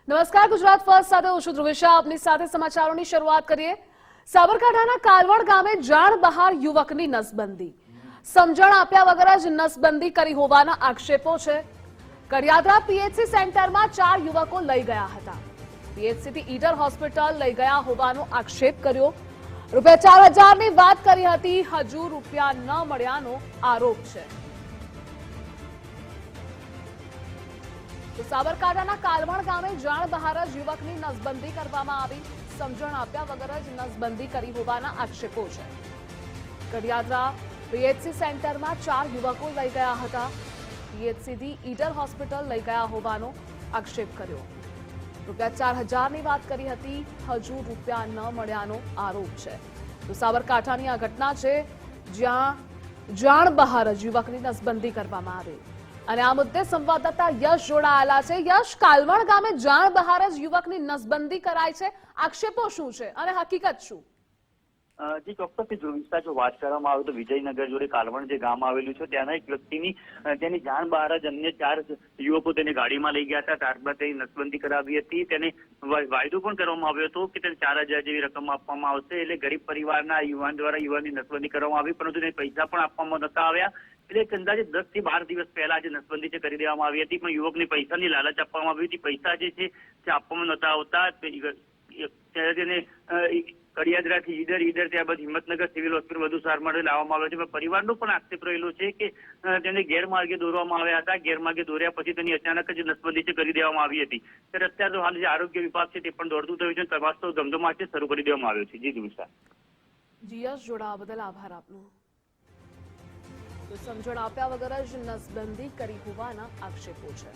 નમસ્કાર, ગુજરાત ફર્સ્ટ સાથે હું છું ધ્રુવિશા. આપની સાથે સમાચારોની શરૂઆત કરીએ. સાબરકાંઠાના કાલવડ ગામે જાણ બહાર યુવકની નસબંધી. સમજણ આપ્યા વગર જ નસબંધી કરી હોવાના આક્ષેપો છે. કડિયાદરા પીએચસી સેન્ટરમાં 4 યુવકો લઈ ગયા હતા. પીએચસીથી ઈડર હોસ્પિટલ લઈ ગયા હોવાનો આક્ષેપ કર્યો. રૂપિયા 4,000ની વાત કરી હતી, હજુ રૂપિયા ન મળ્યાનો આરોપ છે. તો સાબરકાંઠાના કાલવડ ગામે જાણ બહાર જ યુવકની નસબંધી કરવામાં આવી. સમજણ આપ્યા વગર જ નસબંધી કરી હોવાના આક્ષેપો છે. કડિયાદરા પીએચસી સેન્ટરમાં 4 યુવકો લઈ ગયા હતા. પીએચસીથી ઈડર હોસ્પિટલ લઈ ગયા હોવાનો આક્ષેપ કર્યો. રૂપિયા 4,000ની વાત કરી હતી, હજુ રૂપિયા ન મળ્યાનો આરોપ છે. તો સાબરકાંઠાની આ ઘટના છે, જ્યાં જાણ બહાર જ યુવકની નસબંધી કરવામાં આવી. અને આ મુદ્દે સંવાદદાતા યશ જોડાયેલા છે. યશ, કાલવડ ગામે જાણ બહાર જ યુવકની નસબંધી કરાય છે, આક્ષેપો શું છે અને હકીકત શું? જે ચોક્કસથી જો વાત કરવામાં આવે તો વિજયનગર જોડે કાલવડ જે ગામ આવેલું છે, ત્યાંના એક વ્યક્તિની તેની જાણ બહાર જ અન્ય 4 યુવકો તેને ગાડીમાં લઈ ગયા હતા. ત્યારબાદ તેની નસબંધી કરાવી હતી. તેને વાયદો પણ કરવામાં આવ્યો હતો કે તેને 4,000 જેવી રકમ આપવામાં આવશે. એટલે ગરીબ પરિવારના યુવાન દ્વારા યુવાનની નસબંધી કરવામાં આવી, પરંતુ તેને પૈસા પણ આપવામાં નતા આવ્યા. એટલે અંદાજે 10 થી 12 દિવસ પહેલા જે નસબંધી છે કરી દેવામાં આવી હતી, પણ યુવકને પૈસાની લાલચ આપવામાં આવી હતી. પૈસા જે છે તે આપવામાં નતા આવતા. ત્યારે તેને કડિયાદરાથી ઈડર ત્યારબાદ હિંમતનગર સિવિલ હોસ્પિટલ વધુ સારવાર માટે લાવવામાં આવ્યો છે. પણ પરિવારનો પણ આક્ષેપ રહેલો છે કે તેને ગેરમાર્ગે દોરવામાં આવ્યા હતા. ગેરમાર્ગે દોર્યા પછી તેની અચાનક જ નસબંધી કરી દેવામાં આવી હતી. ત્યારે અત્યારે તો હાલ જે આરોગ્ય વિભાગ છે તે પણ દોડતું થયું છે. તપાસ તો ધમધમાટ શરૂ કરી દેવામાં આવ્યો છે. જી દિશા. યશ, જોડાવા બદલ આભાર આપનો. તો સમજણ આપ્યા વગર જ નસબંધી કરી હોવાના આક્ષેપો છે.